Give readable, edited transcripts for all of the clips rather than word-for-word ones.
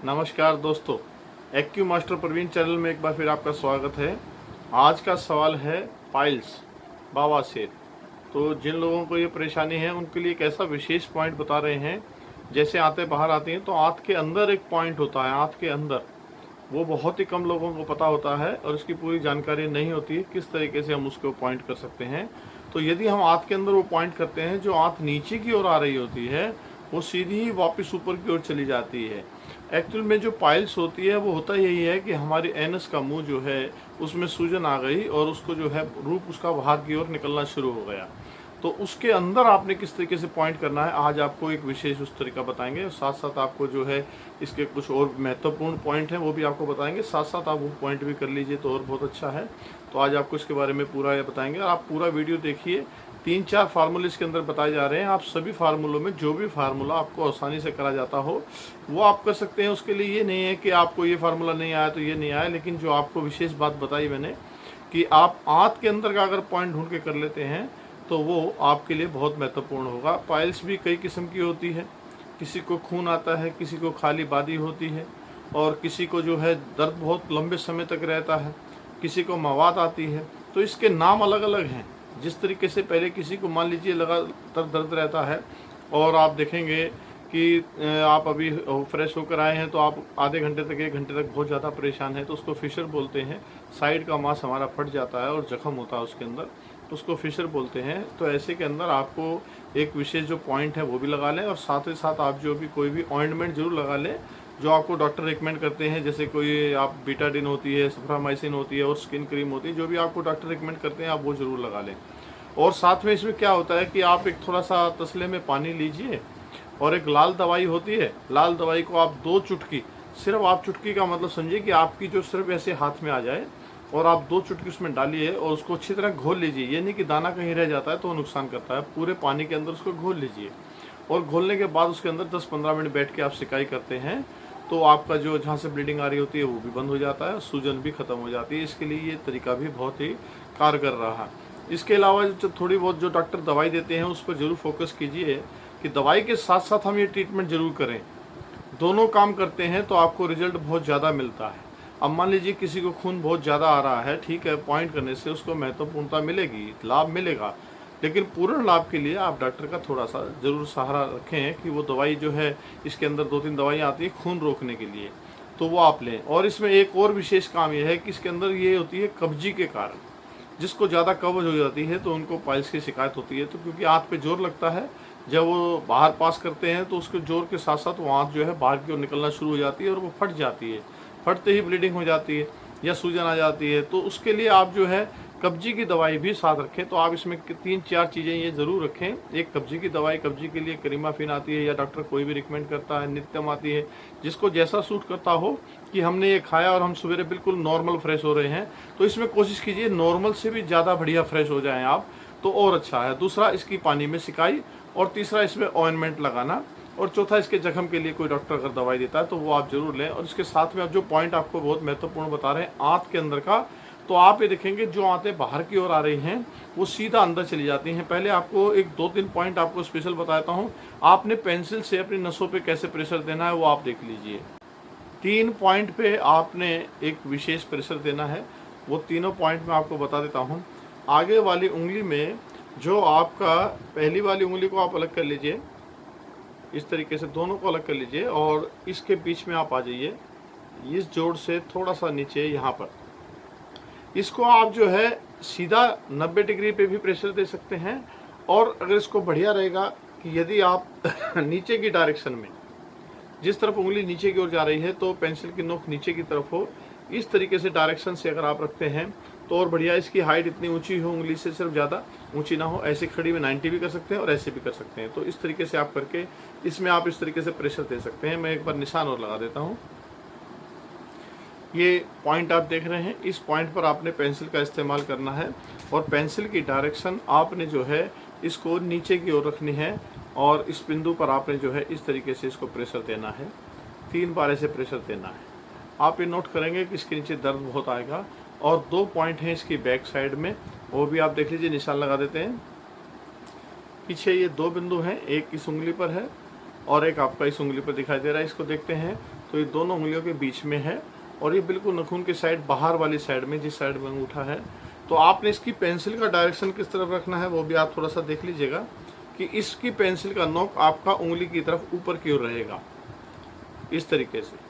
नमस्कार दोस्तों, acute master Praveen channel में एक बार फिर आपका स्वागत है। आज का सवाल है पाइल्स, बवासीर। तो जिन लोगों को ये परेशानी है उनके लिए एक ऐसा विशेष पॉइंट बता रहे हैं। जैसे आंतें बाहर आती हैं तो आंत के अंदर एक पॉइंट होता है, आंत के अंदर, वो बहुत ही कम लोगों को पता होता है और उसकी पूरी जानकारी नहीं होती है किस तरीके से हम उसको पॉइंट कर सकते हैं। तो यदि हम आंत के अंदर वो पॉइंट करते हैं, जो आंत नीचे की ओर आ रही होती है वो सीधी ही वापस ऊपर की ओर चली जाती है। एक्चुअल में जो पाइल्स होती है वो होता यही है कि हमारी एनस का मुंह जो है उसमें सूजन आ गई और उसको जो है रूप उसका बाहर की ओर निकलना शुरू हो गया। तो उसके अंदर आपने किस तरीके से पॉइंट करना है, आज आपको एक विशेष उस तरीका बताएंगे। साथ साथ आपको जो है इसके कुछ और महत्वपूर्ण पॉइंट हैं वो भी आपको बताएंगे। साथ साथ आप वो पॉइंट भी कर लीजिए तो और बहुत अच्छा है। तो आज आपको इसके बारे में पूरा ये बताएंगे और आप पूरा वीडियो देखिए। 3-4 फार्मूले इसके अंदर बताए जा रहे हैं। आप सभी फार्मूलों में जो भी फार्मूला आपको आसानी से करा जाता हो वो आप कर सकते हैं। उसके लिए ये नहीं है कि आपको ये फार्मूला नहीं आया तो ये नहीं आया, लेकिन जो आपको विशेष बात बताई मैंने कि आप आंत के अंदर का अगर पॉइंट ढूंढ के कर लेते हैं तो वो आपके लिए बहुत महत्वपूर्ण होगा। पाइल्स भी कई किस्म की होती है, किसी को खून आता है, किसी को खाली बादी होती है और किसी को जो है दर्द बहुत लंबे समय तक रहता है, किसी को मवाद आती है। तो इसके नाम अलग अलग हैं। जिस तरीके से पहले किसी को मान लीजिए लगातार दर्द रहता है और आप देखेंगे कि आप अभी फ्रेश होकर आए हैं तो आप आधे घंटे तक 1 घंटे तक बहुत ज़्यादा परेशान है तो उसको फिशर बोलते हैं। साइड का मांस हमारा फट जाता है और जख्म होता है उसके अंदर, तो उसको फिशर बोलते हैं। तो ऐसे के अंदर आपको एक विशेष जो पॉइंट है वो भी लगा लें और साथ ही साथ आप जो भी कोई भी ऑइंटमेंट जरूर लगा लें जो आपको डॉक्टर रिकमेंड करते हैं। जैसे कोई आप बीटाडिन होती है, सफ्रामाइसिन होती है और स्किन क्रीम होती है, जो भी आपको डॉक्टर रिकमेंड करते हैं आप वो ज़रूर लगा लें। और साथ में इसमें क्या होता है कि आप एक थोड़ा सा तसले में पानी लीजिए और एक लाल दवाई होती है, लाल दवाई को आप 2 चुटकी, सिर्फ आप चुटकी का मतलब समझिए कि आपकी जो सिर्फ ऐसे हाथ में आ जाए और आप 2 चुटकी उसमें डालिए और उसको अच्छी तरह घोल लीजिए। ये नहीं कि दाना कहीं रह जाता है तो वो नुकसान करता है। पूरे पानी के अंदर उसको घोल लीजिए और घोलने के बाद उसके अंदर 10-15 मिनट बैठ के आप सिकाई करते हैं तो आपका जो जहाँ से ब्लीडिंग आ रही होती है वो भी बंद हो जाता है, सूजन भी खत्म हो जाती है। इसके लिए ये तरीका भी बहुत ही कारगर रहा। इसके अलावा जो थोड़ी बहुत जो डॉक्टर दवाई देते हैं उस पर जरूर फोकस कीजिए कि दवाई के साथ साथ हम ये ट्रीटमेंट जरूर करें। दोनों काम करते हैं तो आपको रिजल्ट बहुत ज़्यादा मिलता है। अब मान लीजिए किसी को खून बहुत ज़्यादा आ रहा है, ठीक है, पॉइंट करने से उसको महत्वपूर्णता मिलेगी, लाभ मिलेगा, लेकिन पूर्ण लाभ के लिए आप डॉक्टर का थोड़ा सा ज़रूर सहारा रखें कि वो दवाई जो है, इसके अंदर 2-3 दवाइयाँ आती हैं खून रोकने के लिए, तो वो आप लें। और इसमें एक और विशेष काम ये है कि इसके अंदर ये होती है कब्जी के कारण, जिसको ज़्यादा कब्ज हो जाती है तो उनको पाइल्स की शिकायत होती है। तो क्योंकि आंत पे जोर लगता है, जब वो बाहर पास करते हैं तो उसके जोर के साथ साथ वो आंत जो है बाहर की ओर निकलना शुरू हो जाती है और वो फट जाती है। फटते ही ब्लीडिंग हो जाती है या सूजन आ जाती है। तो उसके लिए आप जो है कब्जी की दवाई भी साथ रखें। तो आप इसमें 3-4 चीज़ें ये ज़रूर रखें। एक कब्जी की दवाई, कब्जी के लिए करीमाफिन आती है या डॉक्टर कोई भी रिकमेंड करता है, नित्यम आती है, जिसको जैसा सूट करता हो कि हमने ये खाया और हम सवेरे बिल्कुल नॉर्मल फ्रेश हो रहे हैं। तो इसमें कोशिश कीजिए नॉर्मल से भी ज़्यादा बढ़िया फ्रेश हो जाएँ आप, तो और अच्छा है। दूसरा, इसकी पानी में सिकाई, और तीसरा इसमें ऑइंटमेंट लगाना, और चौथा, इसके जख्म के लिए कोई डॉक्टर अगर दवाई देता है तो वो आप जरूर लें। और इसके साथ में अब जो पॉइंट आपको बहुत महत्वपूर्ण बता रहे हैं आंत के अंदर का, तो आप ये देखेंगे जो आंतें बाहर की ओर आ रही हैं वो सीधा अंदर चली जाती हैं। पहले आपको एक 2-3 पॉइंट आपको स्पेशल बताता हूँ। आपने पेंसिल से अपनी नसों पे कैसे प्रेशर देना है वो आप देख लीजिए। 3 पॉइंट पे आपने एक विशेष प्रेशर देना है, वो तीनों पॉइंट मैं आपको बता देता हूँ। आगे वाली उंगली में जो आपका पहली वाली उंगली को आप अलग कर लीजिए, इस तरीके से दोनों को अलग कर लीजिए और इसके बीच में आप आ जाइए, इस जोड़ से थोड़ा सा नीचे यहाँ पर। इसको आप जो है सीधा 90 डिग्री पे भी प्रेशर दे सकते हैं, और अगर इसको बढ़िया रहेगा कि यदि आप नीचे की डायरेक्शन में, जिस तरफ उंगली नीचे की ओर जा रही है तो पेंसिल की नोक नीचे की तरफ हो, इस तरीके से डायरेक्शन से अगर आप रखते हैं तो और बढ़िया। इसकी हाइट इतनी ऊंची हो, उंगली से सिर्फ ज़्यादा ऊंची ना हो। ऐसे खड़ी में 90 भी कर सकते हैं और ऐसे भी कर सकते हैं। तो इस तरीके से आप करके इसमें आप इस तरीके से प्रेशर दे सकते हैं। मैं एक बार निशान और लगा देता हूँ। ये पॉइंट आप देख रहे हैं, इस पॉइंट पर आपने पेंसिल का इस्तेमाल करना है और पेंसिल की डायरेक्शन आपने जो है इसको नीचे की ओर रखनी है और इस बिंदु पर आपने जो है इस तरीके से इसको प्रेशर देना है। 3 बार ऐसे प्रेशर देना है। आप ये नोट करेंगे कि इसके नीचे दर्द बहुत आएगा। और 2 पॉइंट हैं इसकी बैक साइड में, वो भी आप देख लीजिए, निशान लगा देते हैं। पीछे ये 2 बिंदु हैं, एक इस उंगली पर है और एक आपका इस उंगली पर दिखाई दे रहा है। इसको देखते हैं तो ये दोनों उंगलियों के बीच में है और ये बिल्कुल नाखून के साइड बाहर वाली साइड में, जिस साइड में अंगूठा है। तो आपने इसकी पेंसिल का डायरेक्शन किस तरफ रखना है वो भी आप थोड़ा सा देख लीजिएगा कि इसकी पेंसिल का नोक आपका उंगली की तरफ ऊपर की ओर रहेगा, इस तरीके से।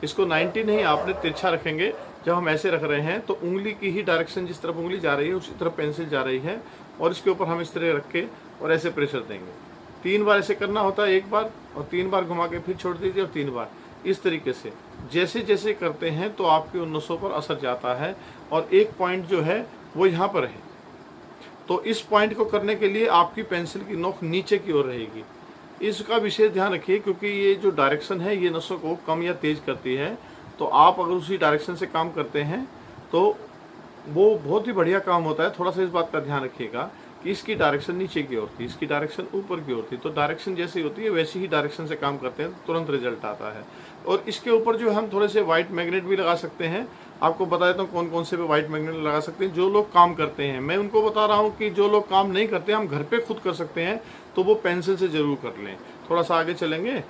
इसको 90 नहीं, आपने तिरछा रखेंगे। जब हम ऐसे रख रहे हैं तो उंगली की ही डायरेक्शन, जिस तरफ उंगली जा रही है उसी तरफ पेंसिल जा रही है, और इसके ऊपर हम इस तरह रख के और ऐसे प्रेशर देंगे। 3 बार ऐसे करना होता है, 1 बार और 3 बार घुमा के फिर छोड़ दीजिए और 3 बार, इस तरीके से जैसे जैसे करते हैं तो आपकी उन नसों पर असर जाता है। और एक पॉइंट जो है वो यहाँ पर है, तो इस पॉइंट को करने के लिए आपकी पेंसिल की नोक नीचे की ओर रहेगी। इसका विशेष ध्यान रखिए, क्योंकि ये जो डायरेक्शन है ये नसों को कम या तेज करती है। तो आप अगर उसी डायरेक्शन से काम करते हैं तो वो बहुत ही बढ़िया काम होता है। थोड़ा सा इस बात का ध्यान रखिएगा कि इसकी डायरेक्शन नीचे की ओर थी, इसकी डायरेक्शन ऊपर की ओर थी। तो डायरेक्शन जैसी होती है वैसी ही डायरेक्शन से काम करते हैं तो तुरंत रिजल्ट आता है। और इसके ऊपर जो हम थोड़े से वाइट मैग्नेट भी लगा सकते हैं। आपको बता देता हूँ कौन कौन से पे वाइट मैग्नेट लगा सकते हैं। जो लोग काम करते हैं, मैं उनको बता रहा हूँ कि जो लोग काम नहीं करते हम घर पे खुद कर सकते हैं, तो वो पेंसिल से जरूर कर लें। थोड़ा सा आगे चलेंगे।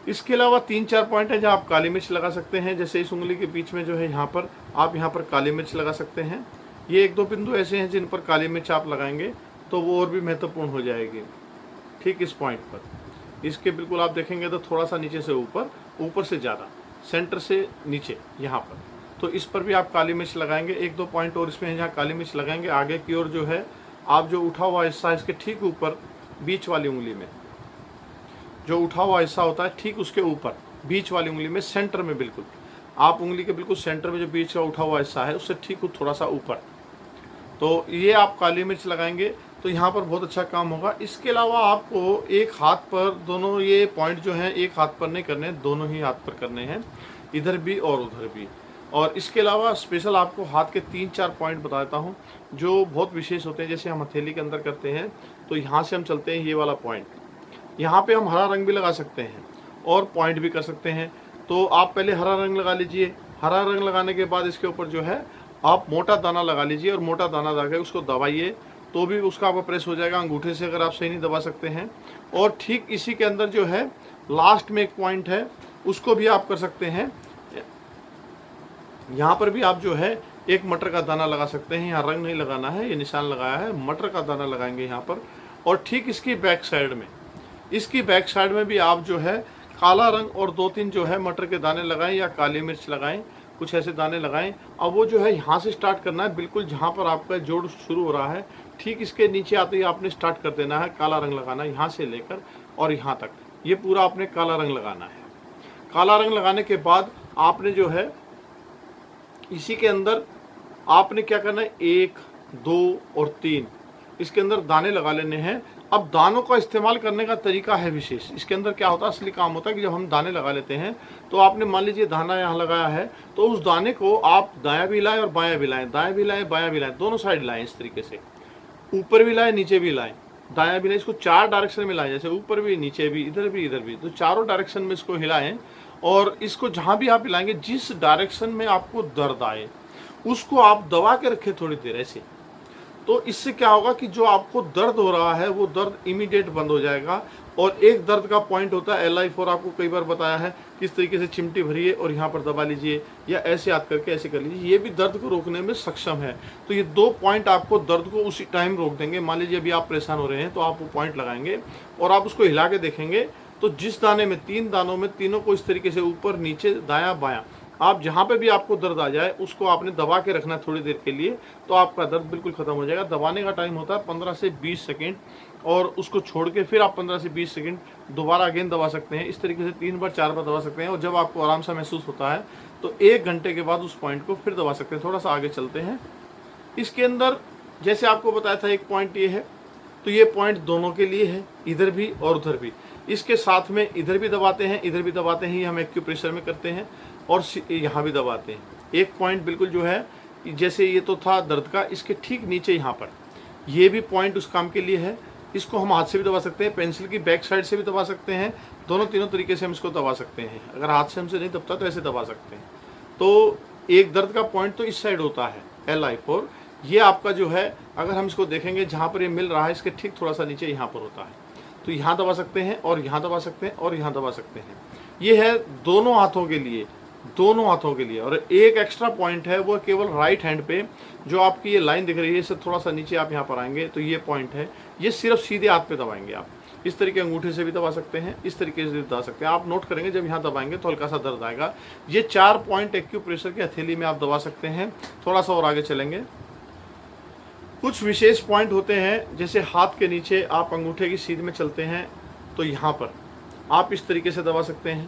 इसके अलावा 3-4 पॉइंट है जहाँ आप काली मिर्च लगा सकते हैं। जैसे इस उंगली के बीच में जो है यहाँ पर, आप यहाँ पर काली मिर्च लगा सकते हैं। ये 1-2 बिंदु ऐसे हैं जिन पर काली मिर्च आप लगाएंगे तो वो और भी महत्वपूर्ण हो जाएगी। ठीक इस पॉइंट पर इसके बिल्कुल आप देखेंगे तो थोड़ा सा नीचे से ऊपर, ऊपर से ज़्यादा, सेंटर से नीचे यहाँ पर, तो इस पर भी आप काली मिर्च लगाएंगे। 1-2 पॉइंट और इसमें है जहाँ काली मिर्च लगाएंगे। आगे की ओर जो है आप जो उठा हुआ हिस्सा इसके ठीक ऊपर, बीच वाली उंगली में जो उठा हुआ हिस्सा होता है ठीक उसके ऊपर बीच वाली उंगली में, सेंटर में, बिल्कुल आप उंगली के बिल्कुल सेंटर में जो बीच का उठा हुआ हिस्सा है उससे ठीक थोड़ा सा ऊपर, तो ये आप काली मिर्च लगाएंगे तो यहाँ पर बहुत अच्छा काम होगा। इसके अलावा आपको एक हाथ पर, दोनों ये पॉइंट जो हैं एक हाथ पर नहीं करने, दोनों ही हाथ पर करने हैं, इधर भी और उधर भी। और इसके अलावा स्पेशल आपको हाथ के 3-4 पॉइंट बताता हूँ जो बहुत विशेष होते हैं। जैसे हम हथेली के अंदर करते हैं तो यहाँ से हम चलते हैं ये वाला पॉइंट, यहाँ पे हम हरा रंग भी लगा सकते हैं और पॉइंट भी कर सकते हैं। तो आप पहले हरा रंग लगा लीजिए। हरा रंग लगाने के बाद इसके ऊपर जो है आप मोटा दाना लगा लीजिए और मोटा दाना लगा उसको दबाइए तो भी उसका आपका प्रेस हो जाएगा अंगूठे से, अगर आप सही नहीं दबा सकते हैं। और ठीक इसी के अंदर जो है लास्ट में एक पॉइंट है उसको भी आप कर सकते हैं। यहाँ पर भी आप जो है एक मटर का दाना लगा सकते हैं। यहाँ रंग नहीं लगाना है, ये निशान लगाया है, मटर का दाना लगाएंगे यहाँ पर। और ठीक इसकी बैक साइड में, इसकी बैक साइड में भी आप जो है काला रंग और 2-3 जो है मटर के दाने लगाएं या काली मिर्च लगाएं, कुछ ऐसे दाने लगाएं। अब वो जो है यहाँ से स्टार्ट करना है, बिल्कुल जहाँ पर आपका जोड़ शुरू हो रहा है ठीक इसके नीचे आते ही आपने स्टार्ट कर देना है काला रंग लगाना, यहाँ से लेकर और यहाँ तक ये पूरा आपने काला रंग लगाना है। काला रंग लगाने के बाद आपने जो है इसी के अंदर आपने क्या करना है, 1, 2 और 3 इसके अंदर दाने लगा लेने हैं। अब दानों का इस्तेमाल करने का तरीका है विशेष। इसके अंदर क्या होता है, असली काम होता है कि जब हम दाने लगा लेते हैं तो आपने मान लीजिए दाना यहाँ लगाया है तो उस दाने को आप दायां भी लाएं और बायां भी लाएं, दाएं भी लाएं बायां भी लाएं, दोनों साइड लाएं इस तरीके से, ऊपर भी लाएं नीचे भी लाएं, दायां भी लाएं। इसको 4 डायरेक्शन में लाएं, जैसे ऊपर भी, नीचे भी, इधर भी, इधर भी, तो चारों डायरेक्शन में इसको हिलाएं। और इसको जहाँ भी आप हिलाएंगे जिस डायरेक्शन में आपको दर्द आए उसको आप दबा के रखें थोड़ी देर ऐसे। तो इससे क्या होगा कि जो आपको दर्द हो रहा है वो दर्द इमीडिएट बंद हो जाएगा। और एक दर्द का पॉइंट होता है LI4, आपको कई बार बताया है किस तरीके से चिमटी भरिए और यहाँ पर दबा लीजिए या ऐसे हाथ करके ऐसे कर लीजिए, ये भी दर्द को रोकने में सक्षम है। तो ये 2 पॉइंट आपको दर्द को उसी टाइम रोक देंगे। मान लीजिए अभी आप परेशान हो रहे हैं तो आप वो पॉइंट लगाएंगे और आप उसको हिला के देखेंगे तो जिस दाने में, 3 दानों में, तीनों को इस तरीके से ऊपर नीचे दायां बायां, आप जहाँ पे भी आपको दर्द आ जाए उसको आपने दबा के रखना थोड़ी देर के लिए, तो आपका दर्द बिल्कुल खत्म हो जाएगा। दबाने का टाइम होता है 15 से 20 सेकेंड और उसको छोड़ के फिर आप 15 से 20 सेकेंड दोबारा अगेन दबा सकते हैं। इस तरीके से 3 बार 4 बार दबा सकते हैं और जब आपको आराम सा महसूस होता है तो 1 घंटे के बाद उस पॉइंट को फिर दबा सकते हैं। थोड़ा सा आगे चलते हैं। इसके अंदर जैसे आपको बताया था एक पॉइंट ये है, तो ये पॉइंट दोनों के लिए है, इधर भी और उधर भी। इसके साथ में इधर भी दबाते हैं, इधर भी दबाते हैं, ये हम एक्यूप्रेशर में करते हैं और यहाँ भी दबाते हैं। एक पॉइंट बिल्कुल जो है जैसे ये तो था दर्द का, इसके ठीक नीचे यहाँ पर ये भी पॉइंट उस काम के लिए है। इसको हम हाथ से भी दबा सकते हैं, पेंसिल की बैक साइड से भी दबा सकते हैं, दोनों तीनों तरीके से हम इसको दबा सकते हैं। अगर हाथ से हमसे नहीं दबता तो ऐसे दबा सकते हैं। तो एक दर्द का पॉइंट तो इस साइड होता है LI4, ये आपका जो है अगर हम इसको देखेंगे जहाँ पर ये मिल रहा है इसके ठीक थोड़ा सा नीचे यहाँ पर होता है। तो यहाँ दबा सकते हैं और यहाँ दबा सकते हैं और यहाँ दबा सकते हैं। ये है दोनों हाथों के लिए, दोनों हाथों के लिए। और एक एक्स्ट्रा पॉइंट है वो केवल राइट हैंड पे, जो आपकी ये लाइन दिख रही है इससे थोड़ा सा नीचे आप यहाँ पर आएंगे तो ये पॉइंट है, ये सिर्फ सीधे हाथ पे दबाएंगे आप। इस तरीके अंगूठे से भी दबा सकते हैं, इस तरीके से भी दबा सकते हैं। आप नोट करेंगे जब यहाँ दबाएंगे तो हल्का सा दर्द आएगा। ये 4 पॉइंट एक्यूप्रेशर के हथेली में आप दबा सकते हैं। थोड़ा सा और आगे चलेंगे। कुछ विशेष पॉइंट होते हैं, जैसे हाथ के नीचे आप अंगूठे की सीध में चलते हैं तो यहाँ पर आप इस तरीके से दबा सकते हैं,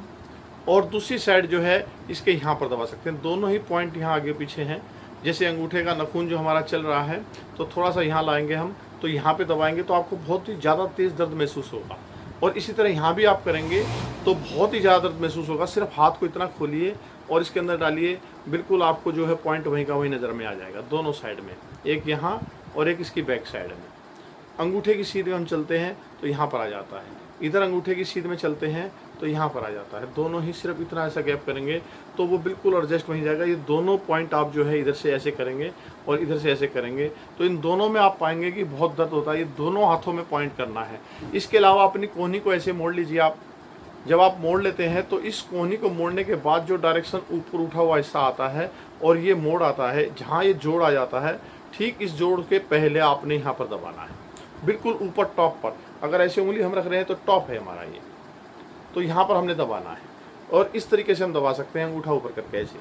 और दूसरी साइड जो है इसके यहाँ पर दबा सकते हैं। दोनों ही पॉइंट यहाँ आगे पीछे हैं। जैसे अंगूठे का नखून जो हमारा चल रहा है तो थोड़ा सा यहाँ लाएंगे हम, तो यहाँ पे दबाएंगे तो आपको बहुत ही ज़्यादा तेज़ दर्द महसूस होगा। और इसी तरह यहाँ भी आप करेंगे तो बहुत ही ज़्यादा दर्द महसूस होगा। सिर्फ हाथ को इतना खोलिए और इसके अंदर डालिए, बिल्कुल आपको जो है पॉइंट वहीं का वहीं नज़र में आ जाएगा, दोनों साइड में, एक यहाँ और एक इसकी बैक साइड में। अंगूठे की सीध में हम चलते हैं तो यहाँ पर आ जाता है, इधर अंगूठे की सीध में चलते हैं तो यहाँ पर आ जाता है। दोनों ही सिर्फ इतना ऐसा गैप करेंगे तो वो बिल्कुल एडजस्ट वहीं जाएगा। ये दोनों पॉइंट आप जो है इधर से ऐसे करेंगे और इधर से ऐसे करेंगे तो इन दोनों में आप पाएंगे कि बहुत दर्द होता है। ये दोनों हाथों में पॉइंट करना है। इसके अलावा अपनी कोहनी को ऐसे मोड़ लीजिए आप। जब आप मोड़ लेते हैं तो इस कोहनी को मोड़ने के बाद जो डायरेक्शन ऊपर उठा हुआ हिस्सा आता है और ये मोड़ आता है, जहाँ ये जोड़ आ जाता है, ठीक इस जोड़ के पहले आपने यहाँ पर दबाना है, बिल्कुल ऊपर टॉप पर। अगर ऐसे उंगली हम रख रहे हैं तो टॉप है हमारा ये, तो यहाँ पर हमने दबाना है। और इस तरीके से हम दबा सकते हैं अंगूठा ऊपर करके ऐसे।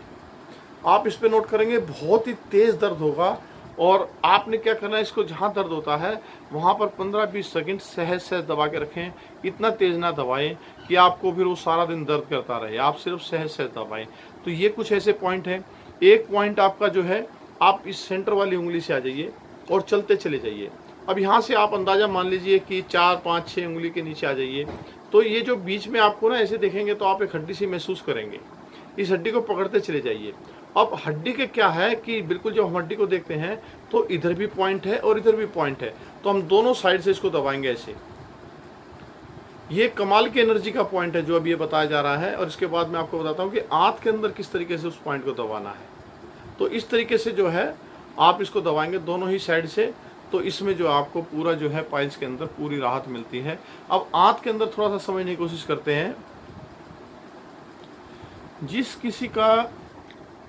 आप इस पे नोट करेंगे बहुत ही तेज़ दर्द होगा। और आपने क्या करना है, इसको जहाँ दर्द होता है वहाँ पर 15-20 सेकंड सहज सहज दबा के रखें। इतना तेज़ ना दबाएं कि आपको फिर वो सारा दिन दर्द करता रहे, आप सिर्फ सहज सहज दबाएं। तो ये कुछ ऐसे पॉइंट हैं। एक पॉइंट आपका जो है, आप इस सेंटर वाली उंगली से आ जाइए और चलते चले जाइए। अब यहाँ से आप अंदाज़ा मान लीजिए कि 4, 5, 6 उंगली के नीचे आ जाइए। तो ये जो बीच में आपको ना ऐसे देखेंगे तो आप एक हड्डी सी महसूस करेंगे, इस हड्डी को पकड़ते चले जाइए। अब हड्डी के क्या है कि बिल्कुल जब हम हड्डी को देखते हैं तो इधर भी पॉइंट है और इधर भी पॉइंट है, तो हम दोनों साइड से इसको दबाएंगे ऐसे। ये कमाल की एनर्जी का पॉइंट है जो अभी ये बताया जा रहा है। और इसके बाद मैं आपको बताता हूँ कि आंत के अंदर किस तरीके से उस पॉइंट को दबाना है। तो इस तरीके से जो है आप इसको दबाएंगे दोनों ही साइड से, तो इसमें जो आपको पूरा जो है पाइल्स के अंदर पूरी राहत मिलती है। अब आंत के अंदर थोड़ा सा समझने की कोशिश करते हैं। जिस किसी का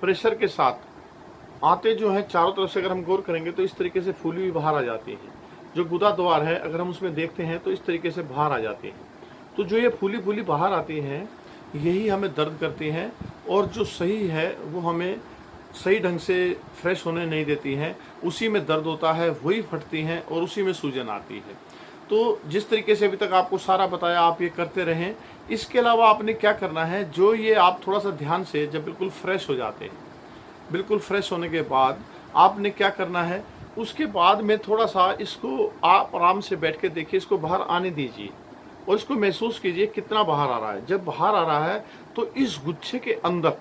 प्रेशर के साथ आंतें जो है चारों तरफ से अगर हम गौर करेंगे तो इस तरीके से फूली हुई बाहर आ जाती है। जो गुदा द्वार है अगर हम उसमें देखते हैं तो इस तरीके से बाहर आ जाती है। तो जो ये फूली फूली बाहर आती हैं यही हमें दर्द करती हैं, और जो सही है वो हमें सही ढंग से फ्रेश होने नहीं देती हैं। उसी में दर्द होता है, वही फटती हैं और उसी में सूजन आती है। तो जिस तरीके से अभी तक आपको सारा बताया आप ये करते रहें। इसके अलावा आपने क्या करना है, जो ये आप थोड़ा सा ध्यान से जब बिल्कुल फ्रेश हो जाते हैं, बिल्कुल फ्रेश होने के बाद आपने क्या करना है, उसके बाद में थोड़ा सा इसको आप आराम से बैठ के देखिए, इसको बाहर आने दीजिए और इसको महसूस कीजिए कितना बाहर आ रहा है। जब बाहर आ रहा है तो इस गुच्छे के अंदर,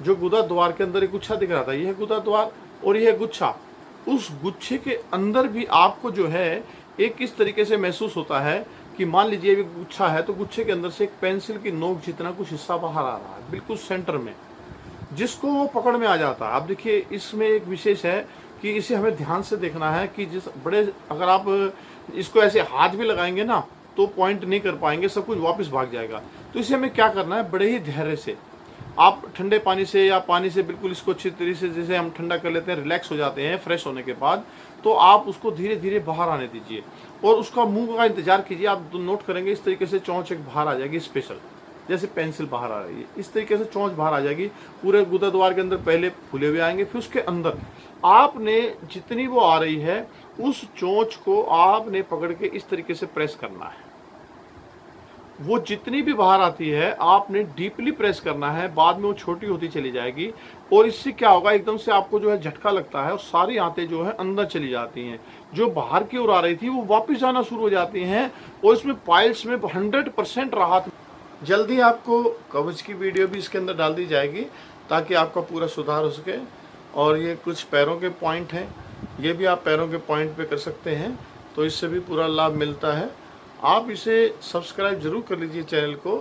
जो गुदा द्वार के अंदर एक गुच्छा दिख रहा था, यह गुदा द्वार और यह गुच्छा, उस गुच्छे के अंदर भी आपको जो है एक किस तरीके से महसूस होता है कि मान लीजिए ये गुच्छा है तो गुच्छे के अंदर से एक पेंसिल की नोक जितना कुछ हिस्सा बाहर आ रहा है बिल्कुल सेंटर में, जिसको वो पकड़ में आ जाता है। आप देखिए इसमें एक विशेष है कि इसे हमें ध्यान से देखना है कि जिस बड़े, अगर आप इसको ऐसे हाथ भी लगाएंगे ना तो पॉइंट नहीं कर पाएंगे, सब कुछ वापस भाग जाएगा। तो इसे हमें क्या करना है, बड़े ही धैर्य से आप ठंडे पानी से या पानी से बिल्कुल इसको अच्छी तरीके से, जैसे हम ठंडा कर लेते हैं, रिलैक्स हो जाते हैं फ्रेश होने के बाद, तो आप उसको धीरे धीरे बाहर आने दीजिए और उसका मुंह का इंतजार कीजिए। आप नोट करेंगे इस तरीके से चोंच एक बाहर आ जाएगी स्पेशल, जैसे पेंसिल बाहर आ रही है इस तरीके से चोंच बाहर आ जाएगी। पूरे गुदा द्वार के अंदर पहले फूले हुए आएंगे, फिर उसके अंदर आपने जितनी वो आ रही है उस चोंच को आपने पकड़ के इस तरीके से प्रेस करना है। वो जितनी भी बाहर आती है आपने डीपली प्रेस करना है, बाद में वो छोटी होती चली जाएगी और इससे क्या होगा, एकदम से आपको जो है झटका लगता है और सारी आंतें जो है अंदर चली जाती हैं। जो बाहर की ओर आ रही थी वो वापस जाना शुरू हो जाती हैं और इसमें पाइल्स में 100% राहत। जल्दी आपको कवच की वीडियो भी इसके अंदर डाल दी जाएगी ताकि आपका पूरा सुधार हो सके। और ये कुछ पैरों के पॉइंट हैं, ये भी आप पैरों के पॉइंट पे कर सकते हैं, तो इससे भी पूरा लाभ मिलता है। आप इसे सब्सक्राइब जरूर कर लीजिए चैनल को,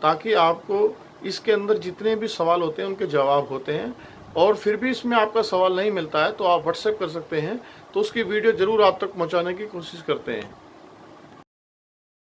ताकि आपको इसके अंदर जितने भी सवाल होते हैं उनके जवाब होते हैं। और फिर भी इसमें आपका सवाल नहीं मिलता है तो आप व्हाट्सएप कर सकते हैं, तो उसकी वीडियो ज़रूर आप तक पहुंचाने की कोशिश करते हैं।